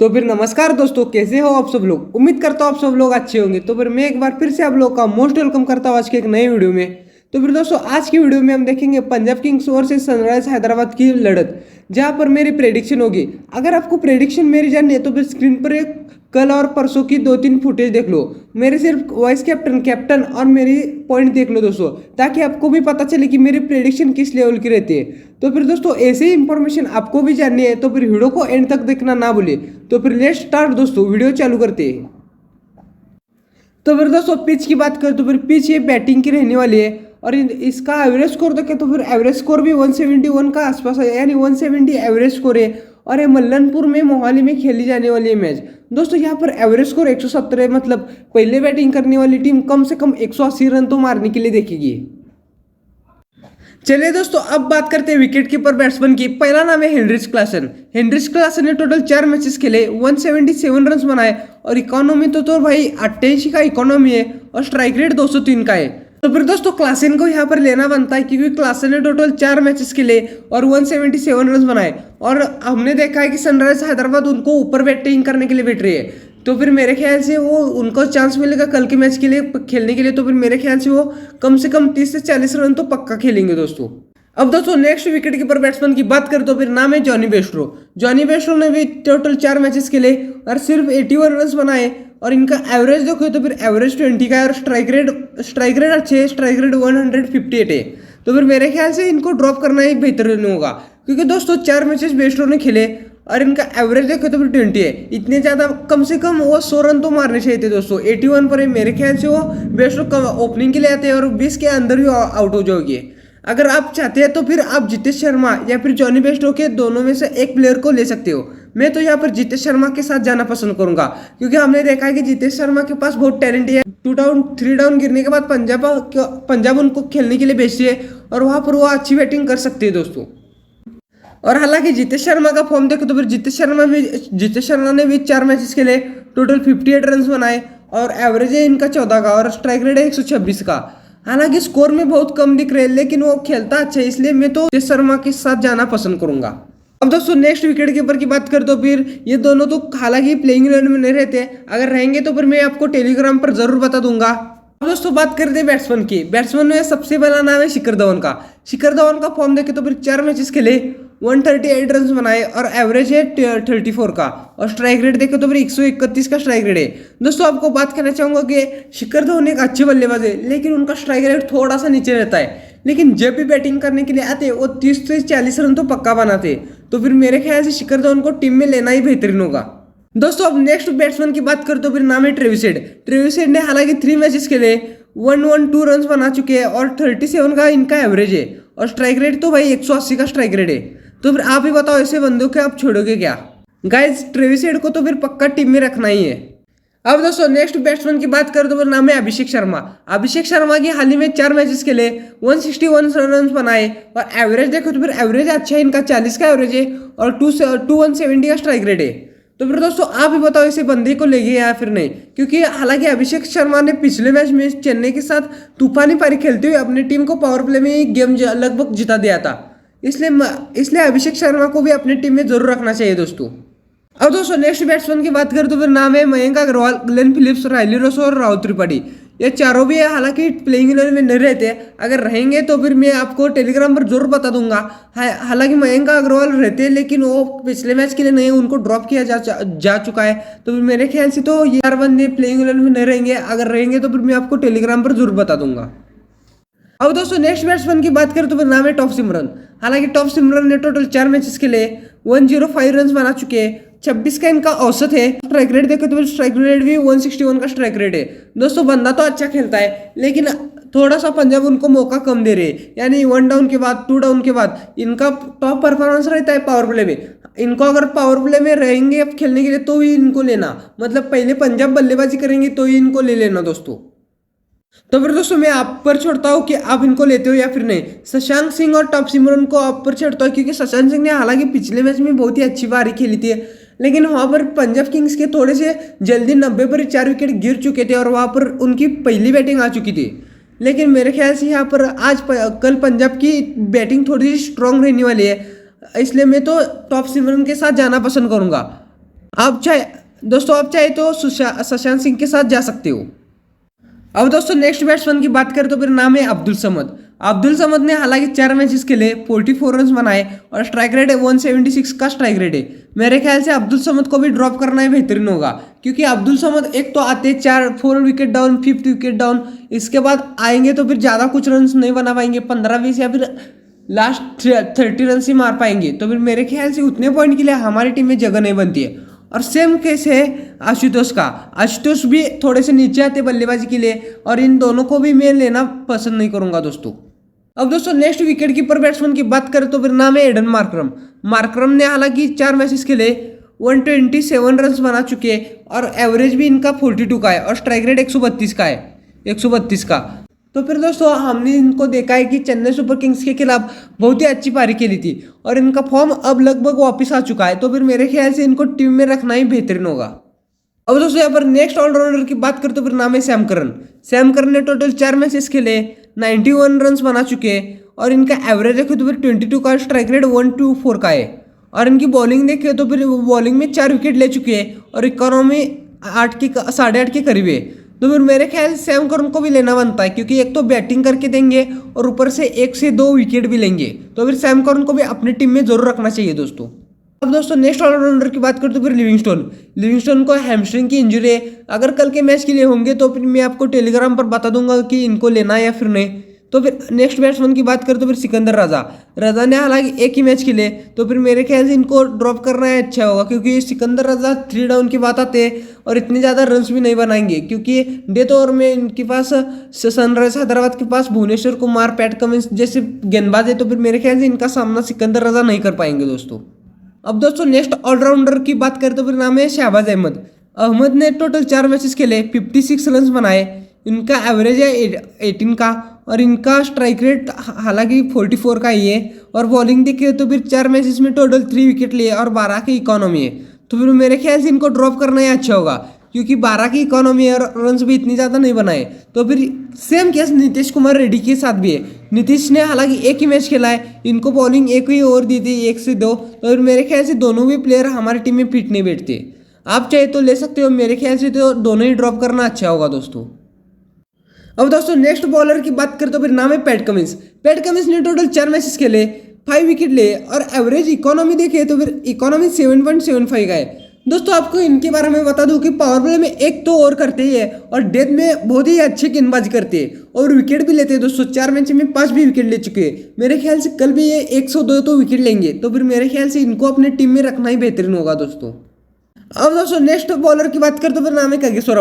तो फिर नमस्कार दोस्तों, कैसे हो आप सब लोग। उम्मीद करता हूँ आप सब लोग अच्छे होंगे। तो फिर मैं एक बार फिर से आप लोग का मोस्ट वेलकम करता हूँ आज के एक नए वीडियो में। तो फिर दोस्तों आज की वीडियो में हम देखेंगे Punjab Kings versus sunrise Hyderabad की लड़त, जहां पर मेरी प्रेडिक्शन होगी। अगर आपको प्रेडिक्शन मेरी जाननी है तो फिर स्क्रीन पर एक कल और परसों की 2-3 फुटेज देख लो। मेरे सिर्फ वाइस कैप्टन और मेरी पॉइंट देख लो दोस्तों, ताकि आपको भी पता चले कि मेरी प्रेडिक्शन किस लेवल की रहती है। तो फिर दोस्तों ऐसे ही इंफॉर्मेशन आपको भी जाननी है तो फिर वीडियो को एंड तक देखना ना भूलिए। तो फिर लेट्स स्टार्ट दोस्तों, वीडियो चालू करते हैं। तो फिर दोस्तों पिच की बात करें तो फिर पिच ये बैटिंग की रहने वाली है और इसका एवरेज स्कोर देखें तो फिर एवरेज स्कोर भी 171 का आसपास है, यानी 170 एवरेज स्कोर है। और ये मल्लनपुर में मोहाली में खेली जाने वाली है मैच। दोस्तों यहाँ पर एवरेज स्कोर 170 है, मतलब पहले बैटिंग करने वाली टीम कम से कम 180 रन तो मारने के लिए देखेगी। चलिए दोस्तों अब बात करते हैं विकेट कीपर बैट्समैन की। पहला नाम है हेनरिच क्लासन। हेनरिच क्लासन ने टोटल 4 मैचेस खेले, 177 रन बनाए और इकोनॉमी तो भाई 88 का इकोनॉमी है और स्ट्राइक रेट 203 का है। तो फिर दोस्तों क्लासन को यहाँ पर लेना बनता है, क्योंकि क्लासन ने टोटल 4 मैचेस खेले और 177 रन बनाए। और हमने देखा है कि सनराइज हैदराबाद उनको ऊपर बैटिंग करने के लिए बैठ रही है। तो फिर मेरे ख्याल से वो उनको चांस मिलेगा कल के मैच के लिए खेलने के लिए। तो फिर मेरे ख्याल से वो कम से कम 30 से 40 रन तो पक्का खेलेंगे दोस्तों। अब दोस्तों नेक्स्ट विकेट कीपर बैट्समैन की बात करें तो फिर नाम है जॉनी बेस्ट्रो। जॉनी बेस्ट्रो ने भी टोटल 4 मैचेस खेले और सिर्फ 81 रन बनाए और इनका एवरेज देखो तो फिर एवरेज 20 का है और स्ट्राइक रेट अच्छे है, स्ट्राइक रेट 158 है। तो फिर मेरे ख्याल से इनको ड्रॉप करना ही बेहतरीन होगा, क्योंकि दोस्तों 4 मैचेस बेस्ट्रो ने खेले और इनका एवरेज देखो तो फिर 20 है। इतने ज़्यादा कम से कम वो 100 रन तो मारने चाहिए थे दोस्तों। 81 पर है, मेरे ख्याल से वो बेस्ट्रो ओपनिंग के लिए आते हैं और 20 के अंदर भी आउट हो जाओगे। अगर आप चाहते हैं तो फिर आप जितेश शर्मा या फिर जॉनी बेस्ट्रो के दोनों में से एक प्लेयर को ले सकते हो। मैं तो यहाँ पर जितेश शर्मा के साथ जाना पसंद करूंगा, क्योंकि हमने देखा है कि जितेश शर्मा के पास बहुत टैलेंट है। 2 डाउन 3 डाउन गिरने के बाद पंजाब उनको खेलने के लिए भेजती है और वहां पर वो अच्छी बैटिंग कर सकते हैं दोस्तों। और हालांकि जितेश शर्मा का फॉर्म देखो तो फिर जितेश शर्मा ने भी 4 मैचेस खेले, टोटल 58 रन बनाए और एवरेज है इनका 14 का और स्ट्राइक रेट है 126 का। हालांकि स्कोर में बहुत कम दिख रहे हैं, लेकिन वो खेलता अच्छा है, इसलिए मैं तो जितेश शर्मा के साथ जाना पसंद करूंगा। अब दोस्तों नेक्स्ट विकेट कीपर की बात करें तो फिर ये दोनों तो हालांकि प्लेइंग 11 में नहीं रहते, अगर रहेंगे तो फिर मैं आपको टेलीग्राम पर जरूर बता दूंगा। अब दोस्तों बात करते हैं बैट्समैन की। बैट्समैन में सबसे पहला नाम है शिखर धवन का। शिखर धवन का फॉर्म देखे तो फिर 4 मैचेस खेले, 138 रन बनाए और एवरेज है 34 का और स्ट्राइक रेट देखे तो फिर 131 का स्ट्राइक रेट है। दोस्तों आपको बात करना चाहूंगा कि शिखर धवन एक अच्छे बल्लेबाज है, लेकिन उनका स्ट्राइक रेट थोड़ा सा नीचे रहता है। लेकिन जब भी बैटिंग करने के लिए आते वो 30 से 40 रन तो पक्का बनाते। तो फिर मेरे ख्याल से शिखर धवन को टीम में लेना ही बेहतरीन होगा। दोस्तों अब नेक्स्ट बैट्समैन की बात करें तो फिर नाम है ट्रेविस हेड। ट्रेविस हेड ने हालांकि 3 मैचेस खेले, 112 रन बना चुके हैं और 37 का इनका एवरेज है और स्ट्राइक रेट तो भाई 180 का स्ट्राइक रेट है। तो फिर आप ही बताओ ऐसे बंदों के आप छोड़ोगे क्या। गाइज ट्रेविस हेड को तो फिर पक्का टीम में रखना ही है। अब दोस्तों नेक्स्ट बैट्समैन की बात करें तो फिर नाम है अभिषेक शर्मा। अभिषेक शर्मा की हाल ही में 4 मैचेस खेले, 161 रन बनाए और एवरेज देखो तो फिर एवरेज अच्छा है, इनका 40 का एवरेज है और 170 का स्ट्राइक रेट है। तो फिर दोस्तों आप ही बताओ इसे बंदे को लेंगे या फिर नहीं, क्योंकि हालांकि अभिषेक शर्मा ने पिछले मैच में चेन्नई के साथ तूफानी पारी खेलते हुए अपनी टीम को पावर प्ले में ही गेम लगभग जिता दिया था। इसलिए अभिषेक शर्मा को भी अपनी टीम में जरूर रखना चाहिए दोस्तों। अब दोस्तों नेक्स्ट बैट्समैन की बात करें तो फिर नाम है Mayank Agarwal, Glenn Phillips, Rilee Rossouw और राहुल त्रिपाठी। ये चारों भी है, हालांकि प्लेइंग 11 में नहीं रहते, अगर रहेंगे तो फिर मैं आपको टेलीग्राम पर जरूर बता दूंगा। हालांकि मयंक अग्रवाल रहते हैं, लेकिन वो पिछले मैच के लिए नहीं, उनको ड्रॉप किया जा चुका है। तो फिर मेरे ख्याल से तो ये 4 बंदे प्लेइंग 11 में नहीं रहेंगे, अगर रहेंगे तो फिर मैं आपको टेलीग्राम पर जरूर बता दूंगा। अब दोस्तों नेक्स्ट बैट्समैन की बात करें तो फिर नाम है टॉप सिमरन। हालांकि टॉप सिमरन ने टोटल 4 मैचेस खेले, 105 रन बना चुके हैं, 26 का इनका औसत है। स्ट्राइक रेट देखो तो स्ट्राइक रेट भी 161 का स्ट्राइक रेट है। दोस्तों बंदा तो अच्छा खेलता है, लेकिन थोड़ा सा पंजाब उनको मौका कम दे रहे हैं, यानी 1 डाउन के बाद 2 डाउन के बाद इनका टॉप परफॉर्मेंस रहता है पावर प्ले में। इनको अगर पावर प्ले में रहेंगे अब खेलने के लिए तो ही इनको लेना, मतलब पहले पंजाब बल्लेबाजी करेंगे तो ही इनको ले लेना दोस्तों। तो फिर दोस्तों मैं आप पर छोड़ता हूँ कि आप इनको लेते हो या फिर नहीं। शशांक सिंह और टॉप सिमरन को आप पर छोड़ता हूँ, क्योंकि शशांक सिंह ने हालांकि पिछले मैच में बहुत ही अच्छी पारी खेली थी, लेकिन वहां पर पंजाब किंग्स के थोड़े से जल्दी 90 पर 4 विकेट गिर चुके थे और वहां पर उनकी पहली बैटिंग आ चुकी थी। लेकिन मेरे ख्याल से यहाँ पर कल पंजाब की बैटिंग थोड़ी सी स्ट्रांग रहने वाली है, इसलिए मैं तो टॉप सिमरन के साथ जाना पसंद करूंगा। आप चाहे तो शशांक सिंह के साथ जा सकते हो। अब दोस्तों नेक्स्ट बैट्समैन की बात करें तो फिर नाम है अब्दुल समद। अब्दुल समद ने हालांकि 4 मैचेस के लिए 44 रन बनाए और स्ट्राइक रेट है 176 का स्ट्राइक रेट है। मेरे ख्याल से अब्दुल समद को भी ड्रॉप करना ही बेहतरीन होगा, क्योंकि अब्दुल समद एक तो आते 4 wicket down, 5th wicket down, इसके बाद आएंगे तो फिर ज़्यादा कुछ रन नहीं बना पाएंगे, 15-20 या फिर लास्ट 30 रन ही मार पाएंगे। तो फिर मेरे ख्याल से उतने पॉइंट के लिए हमारी टीम में जगह नहीं बनती है। और सेम केस है आशुतोष का। आशुतोष भी थोड़े से नीचे आते बल्लेबाजी के लिए, और इन दोनों को भी मैं लेना पसंद नहीं करूंगा दोस्तों। अब दोस्तों नेक्स्ट विकेट कीपर बैट्समैन की बात करें तो फिर नाम है एडन मार्करम। मार्करम ने हालांकि 4 मैचेस के लिए 127 रन बना चुके हैं और एवरेज भी इनका 42 का है और स्ट्राइक रेट 132 का है, 132 का। तो फिर दोस्तों हमने इनको देखा है कि चेन्नई सुपर किंग्स के खिलाफ बहुत ही अच्छी पारी खेली थी और इनका फॉर्म अब लगभग वापस आ चुका है। तो फिर मेरे ख्याल से इनको टीम में रखना ही बेहतरीन होगा। अब दोस्तों यहाँ पर नेक्स्ट ऑलराउंडर की बात करें तो फिर नाम है सैम करन। सैम करन ने टोटल 4 मैचेस के लिए 91 रन बना चुके हैं और इनका एवरेज देखे तो फिर 22 का, स्ट्राइक रेट 124 का है। और इनकी बॉलिंग देखे तो फिर बॉलिंग में 4 विकेट ले चुके हैं और इकोनॉमी 8.5 के करीब है। तो फिर मेरे ख्याल से सैम करन को भी लेना बनता है, क्योंकि एक तो बैटिंग करके देंगे और ऊपर से 1 से 2 विकेट भी लेंगे। तो फिर सैम करन को भी अपनी टीम में जरूर रखना चाहिए दोस्तों। अब दोस्तों नेक्स्ट ऑलराउंडर की बात करें तो फिर लिविंगस्टोन को हैमस्ट्रिंग की इंजरी है। अगर कल के मैच के लिए होंगे तो फिर मैं आपको टेलीग्राम पर बता दूंगा कि इनको लेना है या फिर नहीं। तो फिर नेक्स्ट बैट्समैन की बात करें तो फिर सिकंदर रजा ने हालांकि एक ही मैच के लिए, तो फिर मेरे ख्याल से इनको ड्रॉप करना है अच्छा होगा, क्योंकि सिकंदर रजा 3 डाउन की बात आते हैं और इतने ज़्यादा रन्स भी नहीं बनाएंगे, क्योंकि डेथ ओवर में इनके पास सनराइजर्स हैदराबाद के पास भुवनेश्वर कुमार, पैट कमिंस जैसे गेंदबाज है। तो फिर मेरे ख्याल से इनका सामना सिकंदर रजा नहीं कर पाएंगे दोस्तों। अब दोस्तों नेक्स्ट ऑलराउंडर की बात करें तो फिर नाम है शहबाज अहमद ने टोटल 4 मैचेस के लिए 56 रन बनाए। इनका एवरेज है 18 का और इनका स्ट्राइक रेट हालांकि 44 का ही है। और बॉलिंग देखे तो फिर 4 मैचेस में टोटल 3 विकेट लिए और 12 की इकोनॉमी है। तो फिर मेरे ख्याल से इनको ड्रॉप करना ही अच्छा होगा, क्योंकि 12 की इकोनॉमी है और रन्स भी इतनी ज़्यादा नहीं बनाए। तो फिर सेम केस नीतीश कुमार रेड्डी के साथ भी है। नीतीश ने हालांकि एक ही मैच खेला है, इनको बॉलिंग एक ही ओवर दी थी, 1 से 2। तो फिर मेरे ख्याल से दोनों भी प्लेयर हमारी टीम में फिट नहीं बैठते। आप चाहे तो ले सकते हो, मेरे ख्याल से तो दोनों ही ड्रॉप करना अच्छा होगा दोस्तों। अब दोस्तों नेक्स्ट बॉलर की बात करें तो फिर नाम है पैट कमिंस। पैट कमिंस ने टोटल 4 मैचेस के लिए 5 विकेट लिए और एवरेज इकोनॉमी देखे तो फिर इकोनॉमी 7.75 का है। दोस्तों आपको इनके बारे में बता दूं कि पावर प्ले में एक तो ओवर करते ही है और डेथ में बहुत ही अच्छी गेंदबाजी करते हैं और विकेट भी लेते हैं दोस्तों। 4 मैच में 5 भी विकेट ले चुके हैं। मेरे ख्याल से कल भी ये 102 तो विकेट लेंगे। तो फिर मेरे ख्याल से इनको अपने टीम में रखना ही बेहतरीन होगा दोस्तों। अब दोस्तों नेक्स्ट बॉलर की बात करते तो फिर नाम है कगिसो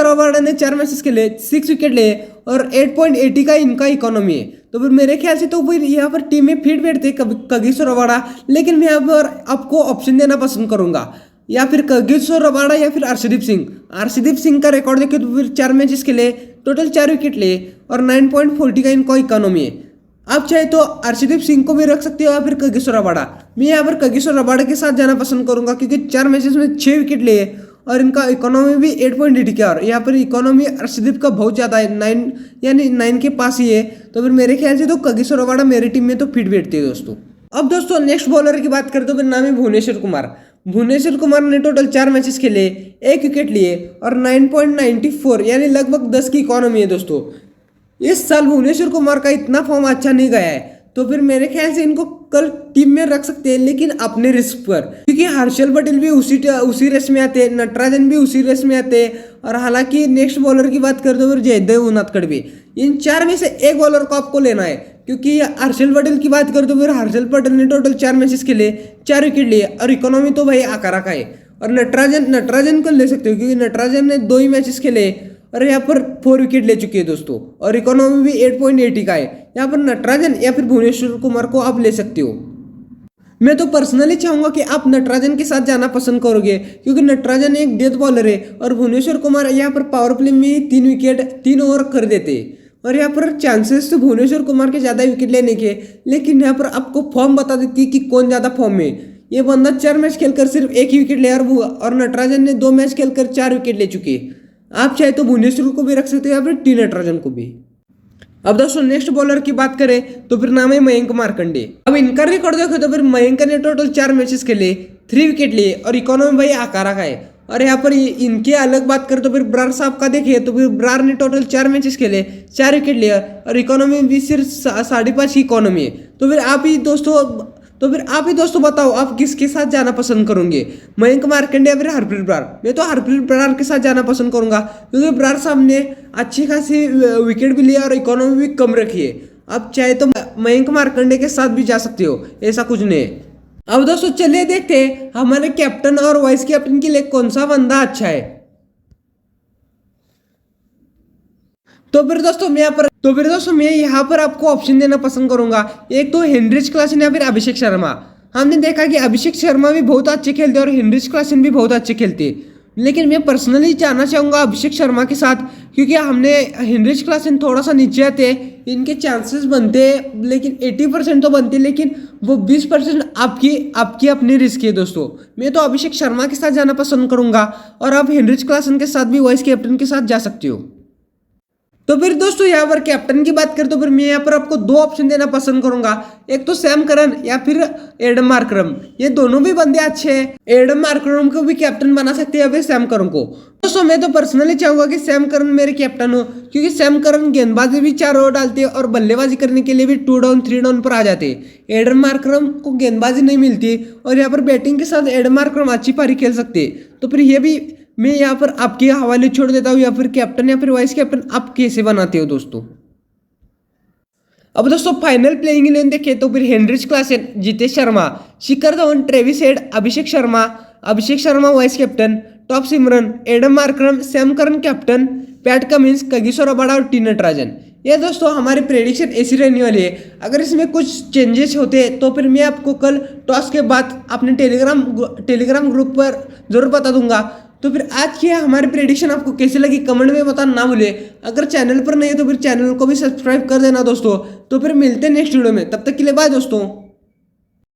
रबाडा ने 4 मैचेस के लिए 6 विकेट लिए और 8.80 का इनका इकोनॉमी है। तो फिर मेरे ख्याल से तो फिर यहाँ पर टीम में फिट बैठते कगिसो रबाडा, लेकिन मैं यहाँ पर आपको ऑप्शन देना पसंद करूंगा, या फिर कगिसो रबाडा या फिर अर्शदीप सिंह का रिकॉर्ड देखे तो फिर 4 मैचेस के लिए टोटल 4 विकेट लिए और 9.40 का इनका इकोनॉमी है। आप चाहे तो अर्शदीप सिंह को भी रख सकते हो या फिर कगिसो रबाडा। मैं यहाँ पर कगिसो रबाडा के साथ जाना पसंद करूंगा, क्योंकि 4 मैचेस में 6 विकेट लिए और इनका इकोनॉमी भी 8.80 का, और यहाँ पर इकोनॉमी अर्शदीप का बहुत ज़्यादा है, 9 यानी 9 के पास ही है। तो फिर मेरे ख्याल से तो कगिसो रबाडा मेरी टीम में तो फिट बैठती है दोस्तों। अब दोस्तों नेक्स्ट बॉलर की बात करें तो फिर नाम है भुवनेश्वर कुमार ने टोटल 4 मैचेस के लिए 1 विकेट लिए और 9.94 यानी लगभग 10 की इकोनॉमी है दोस्तों। इस साल भुवनेश्वर कुमार का इतना फॉर्म अच्छा नहीं गया है, तो फिर मेरे ख्याल से इनको कल टीम में रख सकते हैं, लेकिन अपने रिस्क पर, क्योंकि हर्षल पटेल भी उसी रेस में आते हैं, नटराजन भी उसी रेस में आते हैं। और हालांकि नेक्स्ट बॉलर की बात करते हुए जयदेव उनादकड़ भी, इन 4 में से एक बॉलर को आपको लेना है। क्योंकि हर्षल पटेल की बात करते हुए हर्षल पटेल ने टोटल 4 मैचेस के लिए 4 विकेट लिए और इकोनॉमी तो भाई आकारा का है। और नटराजन को ले सकते हो, क्योंकि नटराजन ने 2 ही मैचेस खेले और यहाँ पर 4 विकेट ले चुके हैं दोस्तों और इकोनॉमी भी 8.80 का है। यहाँ पर नटराजन या फिर भुवनेश्वर कुमार को आप ले सकते हो। मैं तो पर्सनली चाहूंगा कि आप नटराजन के साथ जाना पसंद करोगे, क्योंकि नटराजन एक डेथ बॉलर है और भुवनेश्वर कुमार यहाँ पर पावर प्ले में 3 विकेट 3 ओवर कर देते हैं और यहाँ पर चांसेस तो भुवनेश्वर कुमार के ज़्यादा विकेट लेने के, लेकिन यहाँ पर आपको फॉर्म बता देती है कि कौन ज़्यादा फॉर्म में। ये बंदा 4 मैच खेलकर सिर्फ 1 ही विकेट लिया और नटराजन ने 2 मैच खेलकर 4 विकेट ले चुके। आप चाहे तो भुवनेश्वर को भी रख सकते हो या फिर टी नटराजन को भी। अब दोस्तों नेक्स्ट बॉलर की बात करें तो फिर नाम है मयंक मार्कंडे। अब इनका रिकॉर्ड देखो तो फिर मयंक ने टोटल 4 मैचेस के लिए 3 विकेट लिए और इकोनॉमी भाई आकारा का है। और यहाँ पर इनके अलग बात करें तो फिर ब्रार साहब का देखिए तो फिर ब्रार ने टोटल 4 मैचेस खेले, 4 विकेट लिया और इकोनॉमी भी सिर्फ 5.5 की इकोनॉमी है। तो फिर आप ही दोस्तों बताओ आप किसके साथ जाना पसंद करोगे, मयंक मार्कंडे या फिर हरप्रीत ब्रार? मैं तो हरप्रीत ब्रार के साथ जाना पसंद करूंगा क्योंकि ब्रार साहब ने अच्छी खासी विकेट भी लिया और इकोनॉमी भी कम रखी है। आप चाहे तो मयंक मार्कंडे के साथ भी जा सकते हो, ऐसा कुछ नहीं है। अब दोस्तों चलिए देखते हैं हमारे कैप्टन और वाइस कैप्टन के लिए कौन सा बंदा अच्छा है। तो फिर दोस्तों मैं यहाँ पर आपको ऑप्शन देना पसंद करूंगा। एक तो हेनरिच क्लासन या फिर अभिषेक शर्मा। हमने देखा कि अभिषेक शर्मा भी बहुत अच्छे खेलते और हेनरिच क्लासन भी बहुत अच्छे खेलते, लेकिन मैं पर्सनली जाना चाहूँगा अभिषेक शर्मा के साथ क्योंकि हमने हेनरिच क्लासन थोड़ा सा नीचे आते, इनके चांसेस बनते लेकिन 80% तो बनते, लेकिन वो 20% आपकी अपनी रिस्क है दोस्तों। मैं तो अभिषेक शर्मा के साथ जाना पसंद करूंगा और आप हेनरिच क्लासन के साथ भी वाइस कैप्टन के साथ जा सकते हो। तो फिर दोस्तों यहाँ पर कैप्टन की बात करें तो फिर मैं यहाँ पर आपको 2 ऑप्शन देना पसंद करूंगा। एक तो सैम करन या फिर एडम मार्करम। ये दोनों भी बंदे अच्छे हैं, एडम मार्करम को भी कैप्टन बना सकते हैं या फिर सैम करन को। दोस्तों मैं तो पर्सनली चाहूंगा कि सैम करन मेरे कैप्टन हो क्योंकि सैम करन गेंदबाजी भी 4 ओवर डालते हैं और बल्लेबाजी करने के लिए भी 2 डाउन 3 डाउन पर आ जाते हैं। एडम मार्करम को गेंदबाजी नहीं मिलती और यहाँ पर बैटिंग के साथ एडम मार्करम अच्छी पारी खेल सकते, तो फिर ये भी मैं यहाँ पर आपके हवाले छोड़ देता हूँ, या फिर कैप्टन या फिर वाइस कैप्टन आप कैसे बनाते हो दोस्तों। अब दोस्तों फाइनल प्लेइंग 11 देखें तो फिर Heinrich Klaasen, Jitesh Sharma, Shikhar Dhawan, Travis Head, Abhishek Sharma vice captain, टॉप सिमरन, Aiden Markram, Sam Curran captain, Pat Cummins, Kagiso Rabada और टी नटराजन। ये दोस्तों हमारी प्रेडिक्शन ऐसी रहने वाली है। अगर इसमें कुछ चेंजेस होते हैं तो फिर मैं आपको कल टॉस के बाद अपने टेलीग्राम ग्रुप पर जरूर बता दूंगा। तो फिर आज की हमारी प्रेडिक्शन आपको कैसी लगी कमेंट में बताना ना भूले। अगर चैनल पर नहीं है तो फिर चैनल को भी सब्सक्राइब कर देना दोस्तों। तो फिर मिलते हैं नेक्स्ट वीडियो में, तब तक के लिए बाय दोस्तों।